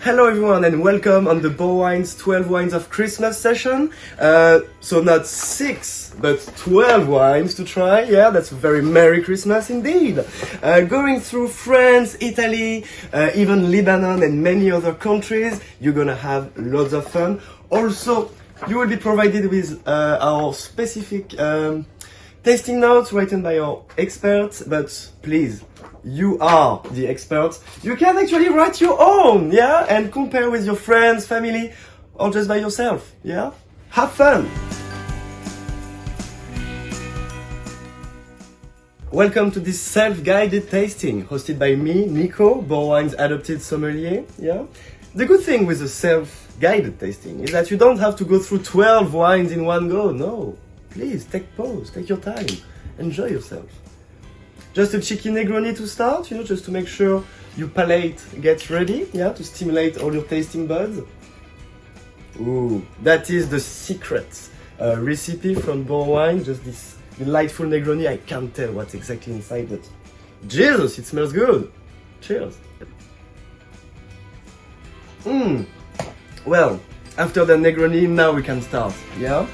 Hello everyone and welcome on the Borough Wine's 12 Wines of Christmas session. So not 6, but 12 wines to try. Yeah, that's a very Merry Christmas indeed. Going through France, Italy, even Lebanon and many other countries, you're gonna have lots of fun. Also, you will be provided with our specific tasting notes written by our experts, but please, you are the experts. You can actually write your own, yeah, and compare with your friends, family, or just by yourself, yeah? Have fun! Welcome to this self-guided tasting, hosted by me, Nico, Borough Wine's adopted sommelier, yeah? The good thing with a self-guided tasting is that you don't have to go through 12 wines in one go, no. Please, take pause, take your time, enjoy yourself. Just a cheeky Negroni to start, you know, just to make sure your palate gets ready, yeah, to stimulate all your tasting buds. Ooh, that is the secret recipe from Borough Wine, just this delightful Negroni. I can't tell what's exactly inside, but Jesus, it smells good. Cheers. Well, after the Negroni, now we can start, yeah?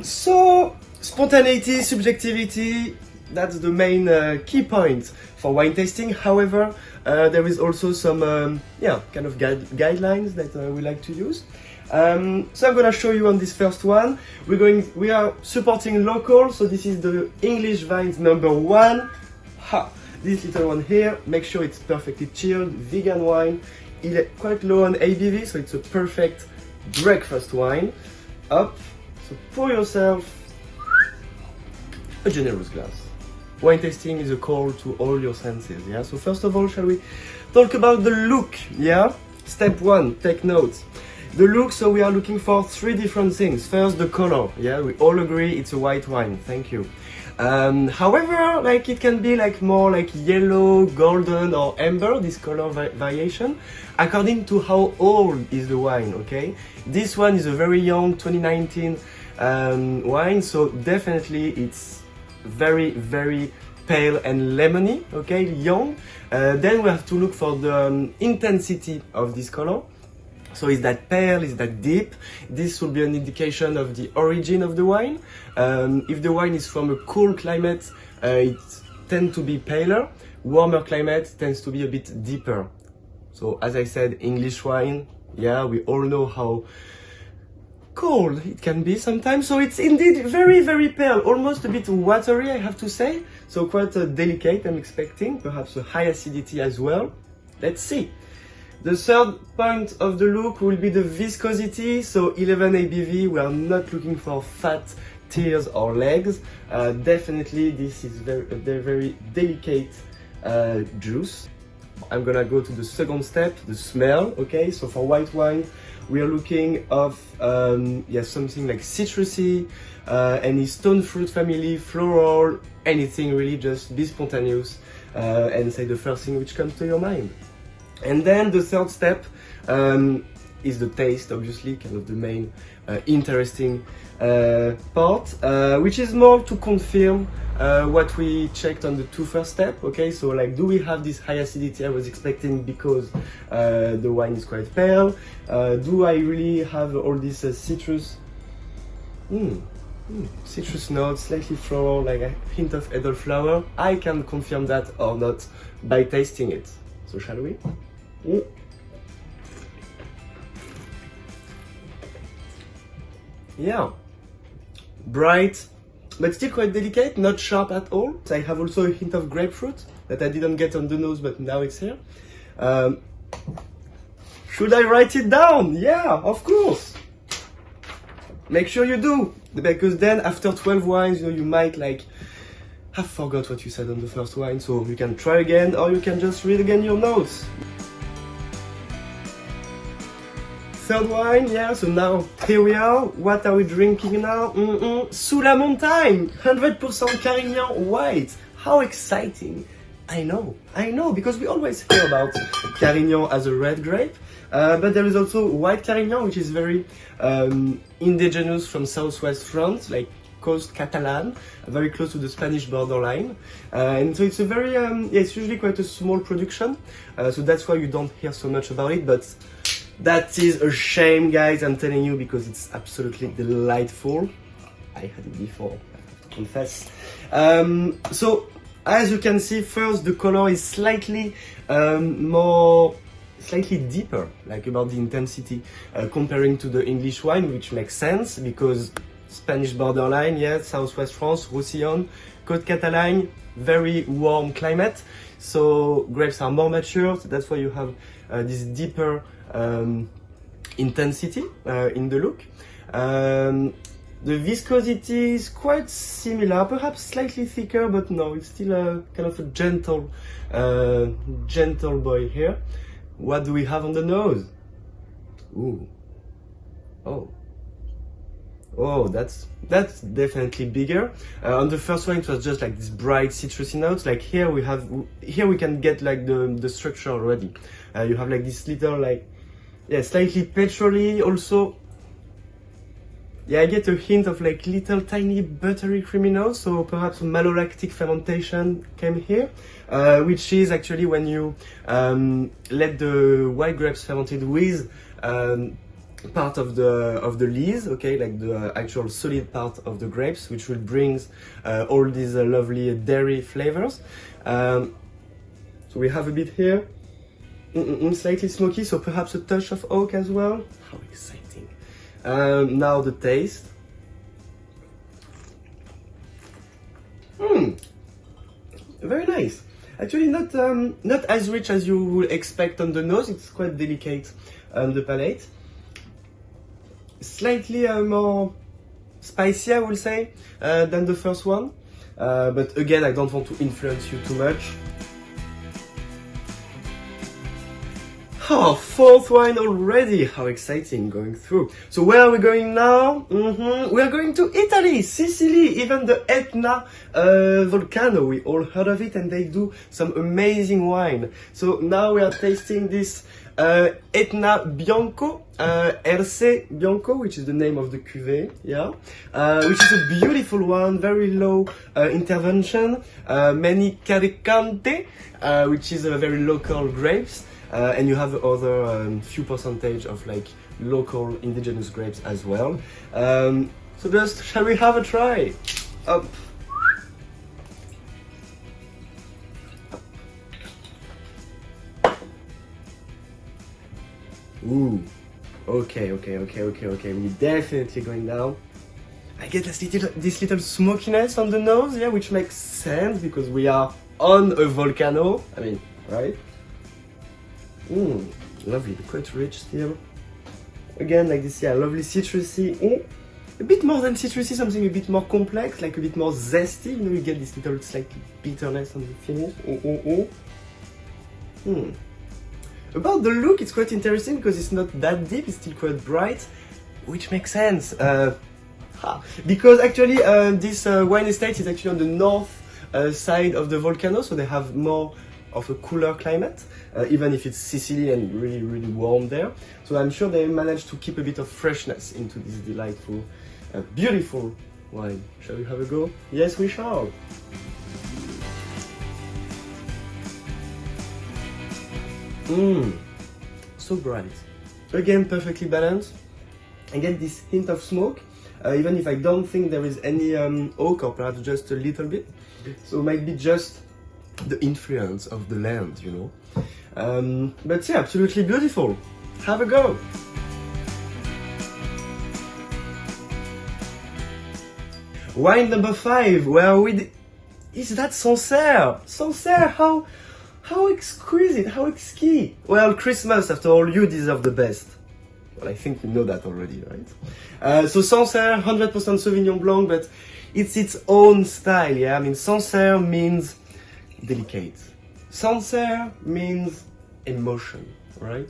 So, spontaneity, subjectivity, that's the main key point for wine tasting. However, there is also some, kind of guidelines that we like to use. So I'm gonna show you on this first one. We are supporting local, so this is the English Vines #1. This little one here, make sure it's perfectly chilled, vegan wine. It's quite low on ABV, so it's a perfect breakfast wine. So pour yourself a generous glass. Wine tasting is a call to all your senses, yeah? So first of all, shall we talk about the look, yeah? Step 1, take notes. The look, so we are looking for 3 different things. First, the color, yeah? We all agree it's a white wine, thank you. However, like it can be like more like yellow, golden or amber, this color variation, according to how old is the wine, okay? This one is a very young 2019 wine, so definitely it's very, very pale and lemony, okay, young. Then we have to look for the intensity of this color. So is that pale, is that deep? This will be an indication of the origin of the wine. If the wine is from a cool climate, it tends to be paler. Warmer climate tends to be a bit deeper. So as I said, English wine, yeah, we all know how cold it can be sometimes. So it's indeed very, very pale, almost a bit watery, I have to say. So quite delicate, I'm expecting, perhaps a high acidity as well. Let's see. The third point of the look will be the viscosity, so 11 ABV, we are not looking for fat, tears or legs. Definitely this is very, very delicate juice. I'm gonna go to the second step, the smell, okay? So for white wine, we are looking of something like citrusy, any stone fruit family, floral, anything really, just be spontaneous and say the first thing which comes to your mind. And then the third step is the taste, obviously, kind of the main interesting part, which is more to confirm what we checked on the 2 first step, okay? So like, do we have this high acidity I was expecting because the wine is quite pale? Do I really have all this citrus? Citrus notes, slightly floral, like a hint of elderflower. I can confirm that or not by tasting it. So shall we? Yeah, bright, but still quite delicate, not sharp at all. I have also a hint of grapefruit that I didn't get on the nose, but now it's here. Should I write it down? Yeah, of course. Make sure you do, because then after 12 wines, you know, you might like have forgot what you said on the first wine, so you can try again, or you can just read again your notes. Third wine, yeah, so now here we are. What are we drinking now? Sous la montagne, 100% Carignan white. How exciting! I know, because we always hear about Carignan as a red grape, but there is also white Carignan, which is very indigenous from southwest France, like coast Catalan, very close to the Spanish borderline. And so it's a very, yeah, it's usually quite a small production, so that's why you don't hear so much about it, but that is a shame, guys, I'm telling you, because it's absolutely delightful. I had it before, I have to confess. So, as you can see, first the color is slightly slightly deeper, like about the intensity, comparing to the English wine, which makes sense because Spanish borderline, yes, southwest France, Roussillon, Côte Catalane, very warm climate, so grapes are more mature, so that's why you have this deeper intensity in the look. The viscosity is quite similar, perhaps slightly thicker, but no, it's still a kind of a gentle boy here. What do we have on the nose? Ooh. Oh, that's definitely bigger. On the first one, it was just like this bright citrusy notes. Like here we can get like the structure already. You have like this little like, yeah, slightly petrol-y also. Yeah, I get a hint of like little tiny buttery creamy notes, so perhaps malolactic fermentation came here, which is actually when you let the white grapes fermented with part of the lees, okay, like the actual solid part of the grapes, which will bring all these lovely dairy flavors. So we have a bit here, slightly smoky, so perhaps a touch of oak as well. How exciting! Now the taste. Very nice. Actually, not as rich as you would expect on the nose. It's quite delicate on the palate. Slightly more spicy, I will say, than the first one. But again, I don't want to influence you too much. Oh, fourth wine already! How exciting going through. So where are we going now? We are going to Italy, Sicily, even the Etna volcano. We all heard of it and they do some amazing wine. So now we are tasting this Etna Bianco, RC Bianco, which is the name of the cuvée, yeah, which is a beautiful one, very low intervention, many caricante, which is a very local grapes. And you have other few percentage of like local indigenous grapes as well. So just, shall we have a try? Up. Ooh. Okay. We're definitely going down. I get this little smokiness on the nose, yeah, which makes sense because we are on a volcano. I mean, right? Lovely, quite rich still. Again, like this, yeah, lovely citrusy. A bit more than citrusy, something a bit more complex, like a bit more zesty. You know, you get this little slightly bitterness on the finish. About the look, it's quite interesting because it's not that deep, it's still quite bright, which makes sense. Because actually, this wine estate is actually on the north side of the volcano, so they have more of a cooler climate, even if it's Sicily and really, really warm there. So I'm sure they managed to keep a bit of freshness into this delightful, beautiful wine. Shall we have a go? Yes, we shall. So bright. Again, perfectly balanced. I get this hint of smoke, even if I don't think there is any oak or perhaps just a little bit. So it might be just the influence of the land, you know. But yeah, absolutely beautiful. Have a go. Wine number 5, where we is that Sancerre? Sancerre, how exquisite, how exquisite. Well, Christmas, after all, you deserve the best. Well, I think you know that already, right? So Sancerre, 100% Sauvignon Blanc, but it's its own style, yeah? I mean, Sancerre means delicate. Sancerre means emotion, right?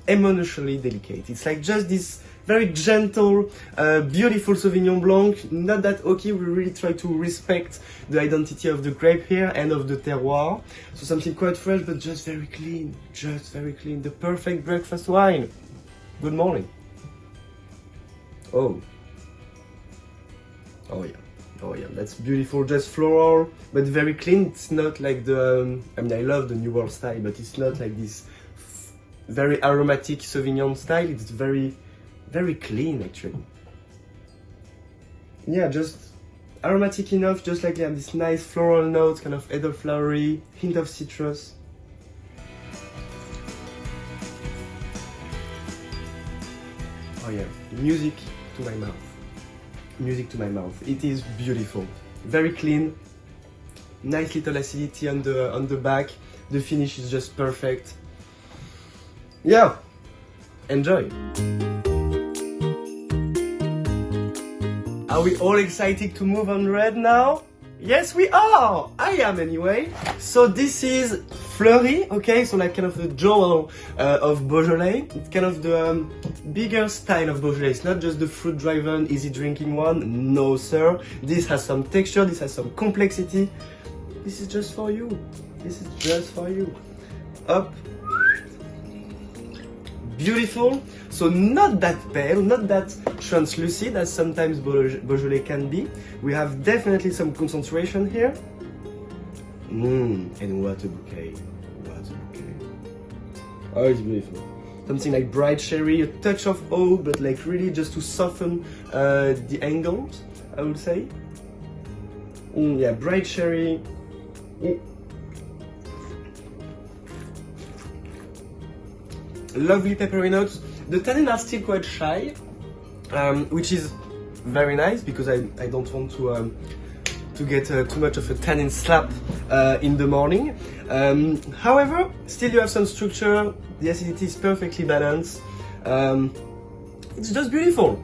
Emotionally delicate. It's like just this very gentle, beautiful Sauvignon Blanc, not that oaky. We really try to respect the identity of the grape here and of the terroir. So something quite fresh, but just very clean, The perfect breakfast wine. Good morning. Oh, Oh yeah. Oh yeah, that's beautiful, just floral, but very clean. It's not like the, I mean, I love the New World style, but it's not like this very aromatic Sauvignon style. It's very, very clean actually. Yeah, just aromatic enough, just like this nice floral note, kind of elderflowery, hint of citrus. Oh yeah, music to my mouth. Music to my mouth. It is beautiful, very clean, nice little acidity on the back. The finish is just perfect. Yeah, enjoy. Are we all excited to move on red now? Yes, we are! I am anyway. So this is Flurry, okay? So like kind of the jewel of Beaujolais. It's kind of the bigger style of Beaujolais. It's not just the fruit-driven, easy drinking one. No, sir. This has some texture, this has some complexity. This is just for you. This is just for you. Up. Beautiful. So not that pale, not that translucid as sometimes Beaujolais can be. We have definitely some concentration here. And what a bouquet. What a bouquet. Oh, it's beautiful. Something like bright cherry, a touch of oak, but like really just to soften the angles, I would say. Yeah, bright cherry. Lovely peppery notes. The tannins are still quite shy, which is very nice because I don't want to get too much of a tannin slap in the morning. However, still you have some structure. The acidity is perfectly balanced. It's just beautiful.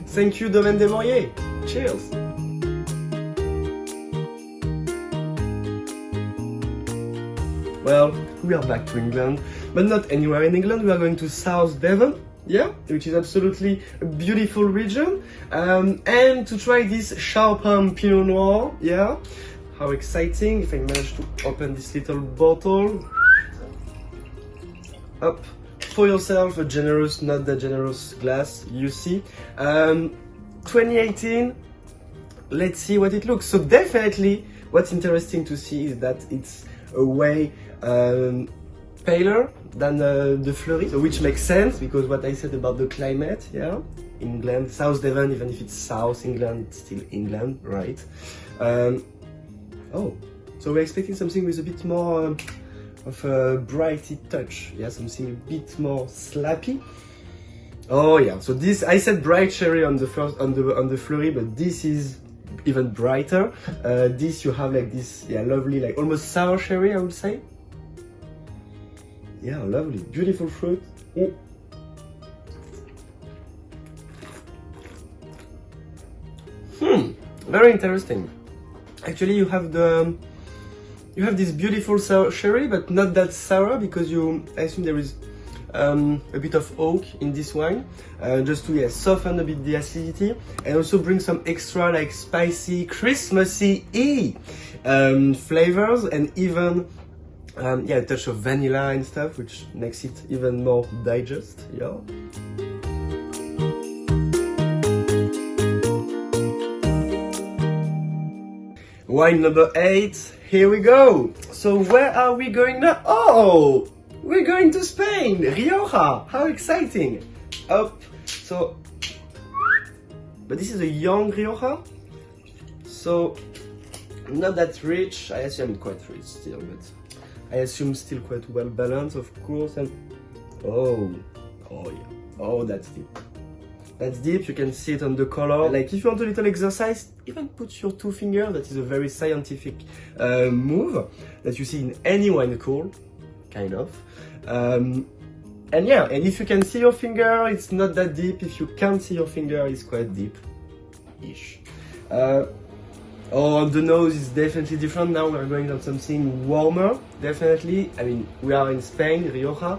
Thank you, Domaine de Tourell. Cheers. Well, we are back to England, but not anywhere in England. We are going to South Devon, yeah, which is absolutely a beautiful region, and to try this Chardonnay Pinot Noir, yeah. How exciting! If I manage to open this little bottle, up, pour yourself a generous, not that generous glass. You see, 2018. Let's see what it looks. So definitely, what's interesting to see is that it's a way paler than the Flurry, so which makes sense because what I said about the climate, yeah, England, South Devon, even if it's South England, it's still England, right? Oh, so we're expecting something with a bit more of a brighty touch, yeah, something a bit more slappy. Oh yeah, so this, I said bright cherry on the first, on the Flurry, but this is even brighter. This you have like this, yeah, lovely, like almost sour cherry, I would say. Yeah, lovely, beautiful fruit. Very interesting. Actually, you have this beautiful sour cherry, but not that sour because I assume there is a bit of oak in this wine, just to soften a bit the acidity and also bring some extra like spicy, Christmassy flavors and even a touch of vanilla and stuff, which makes it even more digest. Yeah. Wine number 8. Here we go. So where are we going now? Oh, we're going to Spain, Rioja. How exciting! Up. So, but this is a young Rioja, so not that rich. I assume quite rich still, but I assume still quite well balanced, of course. And oh yeah, oh that's deep. That's deep. You can see it on the color. Like if you want a little exercise, even put your 2 fingers. That is a very scientific move that you see in any wine cool, kind of. And yeah, and if you can see your finger, it's not that deep. If you can't see your finger, it's quite deep-ish. Oh, the nose is definitely different. Now we're going on something warmer, definitely. I mean, we are in Spain, Rioja,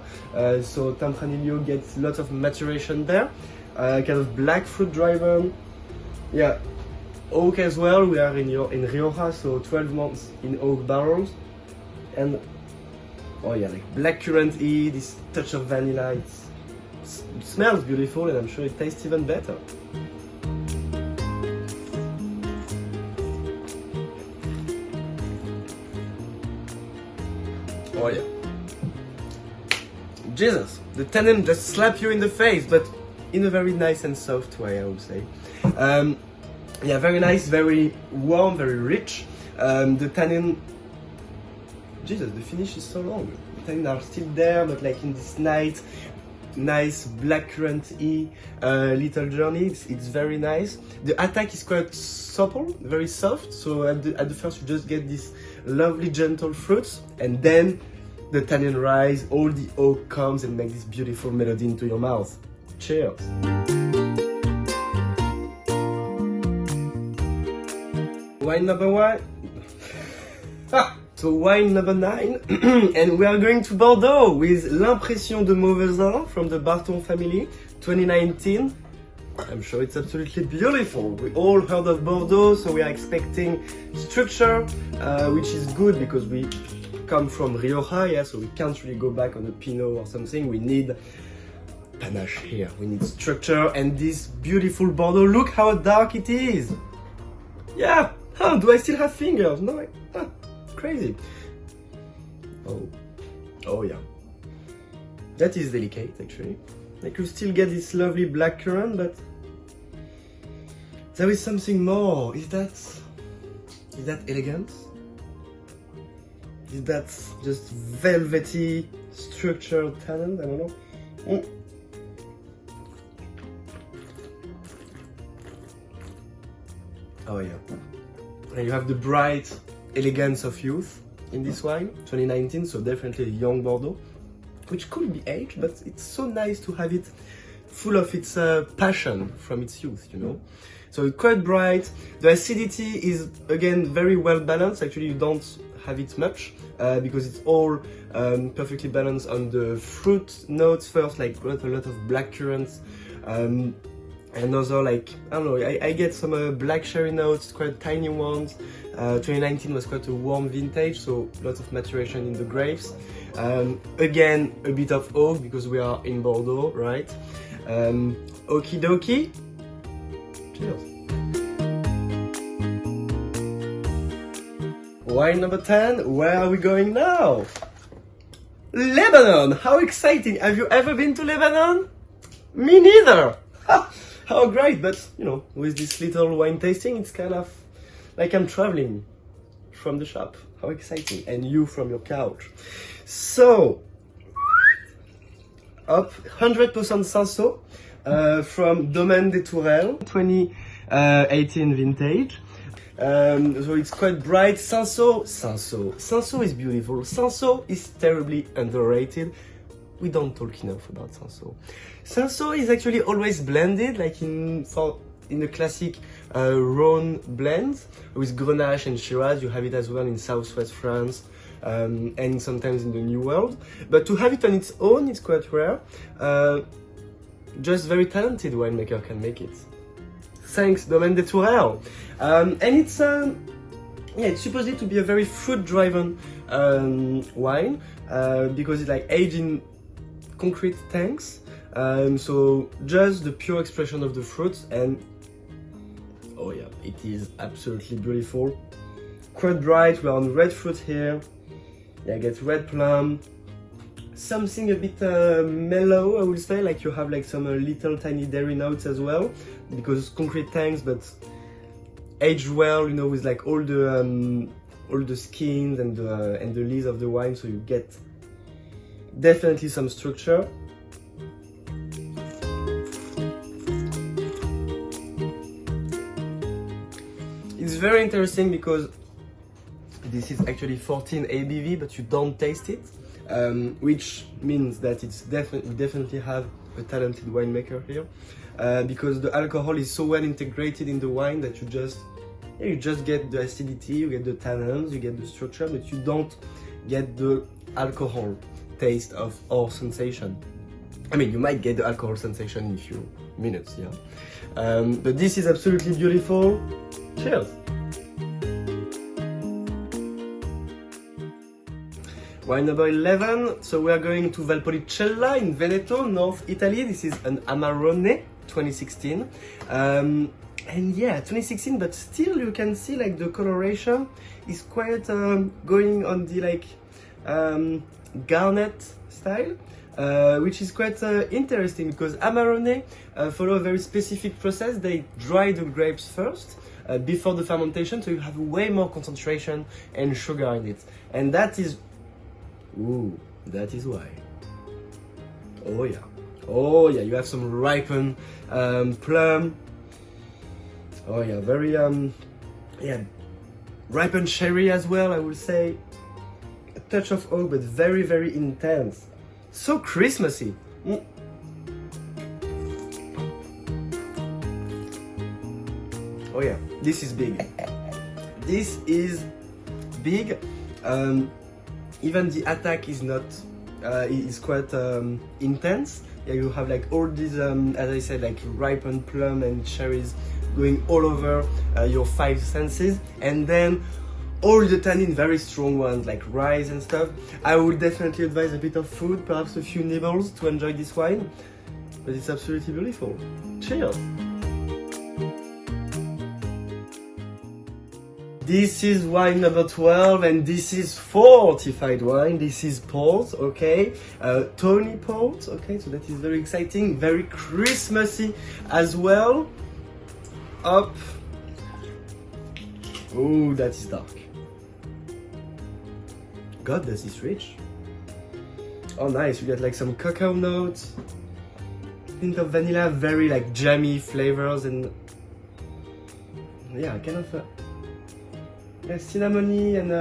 so Tempranillo gets lots of maturation there. Kind of black fruit driven. Yeah, oak as well. We are in Rioja, so 12 months in oak barrels. And oh yeah, like blackcurrant-y, this touch of vanilla. It smells beautiful, and I'm sure it tastes even better. Oh yeah. Jesus, the tannin just slap you in the face, but in a very nice and soft way, I would say. Yeah, very nice, very warm, very rich. The tannin, Jesus, the finish is so long. The tannin are still there, but like in this nice blackcurrant-y little journey. It's very nice. The attack is quite supple, very soft. So at the first you just get this lovely gentle fruits, and then the tannin rise, all the oak comes and makes this beautiful melody into your mouth. Cheers! Wine number one. So wine number 9, and we are going to Bordeaux with L'Impression de Mauvesin from the Barton family, 2019. I'm sure it's absolutely beautiful. We all heard of Bordeaux, so we are expecting structure, which is good because we come from Rioja, yeah, so we can't really go back on a Pinot or something. We need panache here, we need structure, and this beautiful Bordeaux, look how dark it is! Yeah! Huh, do I still have fingers? No, crazy. Oh yeah. That is delicate actually. Like you still get this lovely blackcurrant, but there is something more. Is that elegance? Is that just velvety structured tannin? I don't know. Oh yeah. And you have the bright elegance of youth in this wine, 2019, so definitely a young Bordeaux, which could be aged, but it's so nice to have it full of its passion from its youth, you know. So it's quite bright. The acidity is again very well balanced. Actually, you don't have it much because it's all perfectly balanced on the fruit notes first, like a lot of black currants. And also, like, I don't know, I get some black cherry notes, quite tiny ones. 2019 was quite a warm vintage, so lots of maturation in the grapes. Again, a bit of oak because we are in Bordeaux, right? Okie dokie. Cheers. Wine number 10, where are we going now? Lebanon! How exciting! Have you ever been to Lebanon? Me neither! How great, but you know, with this little wine tasting, it's kind of like I'm traveling from the shop. How exciting, and you from your couch. So, up 100% Cinsault from Domaine de Tourell, 2018 vintage. So it's quite bright. Cinsault is beautiful. Cinsault is terribly underrated. We don't talk enough about Cinsault. Cinsault is actually always blended, like in the classic Rhône blend with Grenache and Shiraz. You have it as well in southwest France and sometimes in the New World. But to have it on its own, it's quite rare. Just very talented winemaker can make it. Thanks, Domaine de Tourell. And it's it's supposed to be a very fruit-driven wine because it's like aged in concrete tanks. So just the pure expression of the fruits, and oh yeah, it is absolutely beautiful. Quite bright. We're on red fruit here. Yeah, I get red plum. Something a bit mellow, I would say, like you have like some little tiny dairy notes as well, because concrete tanks, but aged well, you know, with like all the skins and the leaves of the wine, so you get definitely some structure. It's very interesting because this is actually 14 ABV, but you don't taste it. Which means that it's definitely have a talented winemaker here, because the alcohol is so well integrated in the wine that you just get the acidity, you get the tannins, you get the structure, but you don't get the alcohol taste or sensation. I mean, you might get the alcohol sensation in a few minutes, yeah. But this is absolutely beautiful. Cheers! Wine number 11, so we are going to Valporicella in Veneto, North Italy. This is an Amarone 2016. And yeah, 2016, but still you can see like the coloration is quite going on the like garnet style, which is quite interesting because Amarone follow a very specific process. They dry the grapes first before the fermentation, so you have way more concentration and sugar in it. And that is why. Oh yeah, you have some ripened plum. Oh yeah, very ripened cherry as well, I would say. A touch of oak, but very, very intense. So Christmassy. Oh yeah, this is big. This is big. Even the attack is not, is quite intense. Yeah, you have like all these, as I said, like ripened plum and cherries going all over your five senses, and then all the tannin, very strong ones like rice and stuff. I would definitely advise a bit of food, perhaps a few nibbles to enjoy this wine, but it's absolutely beautiful. Cheers! This is wine number 12, and this is fortified wine. This is port, okay? Tawny port, okay? So that is very exciting, very Christmassy as well. Up. Oh, that is dark. God, this is rich. Oh, nice. You get like some cacao notes, hint of vanilla, very like jammy flavors, and yeah, kind of yeah, cinnamony and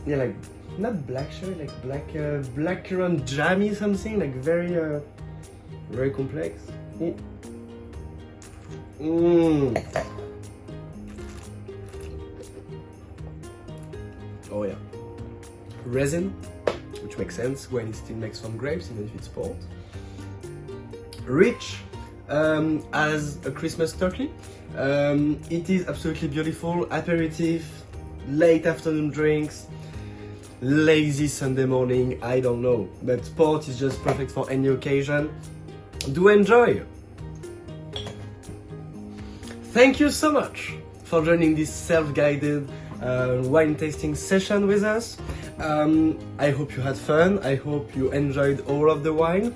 yeah, like not black cherry, like blackcurrant jammy something, like very very complex. Oh yeah, resin, which makes sense when it still makes from grapes, even if it's port. Rich as a Christmas turkey. It is absolutely beautiful. Aperitif, late afternoon drinks, lazy Sunday morning, I don't know. But port is just perfect for any occasion. Do enjoy! Thank you so much for joining this self-guided wine tasting session with us. I hope you had fun. I hope you enjoyed all of the wine.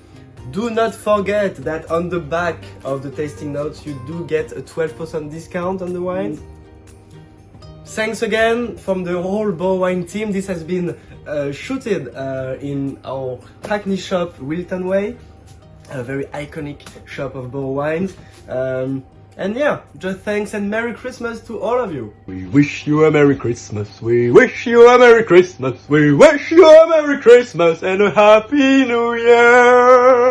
Do not forget that on the back of the tasting notes you do get a 12% discount on the wine. Thanks again from the whole Borough Wine team. This has been shooted in our Hackney shop, Wilton Way, a very iconic shop of Borough wines. And yeah, just thanks and Merry Christmas to all of you. We wish you a Merry Christmas. We wish you a Merry Christmas. We wish you a Merry Christmas and a Happy New Year.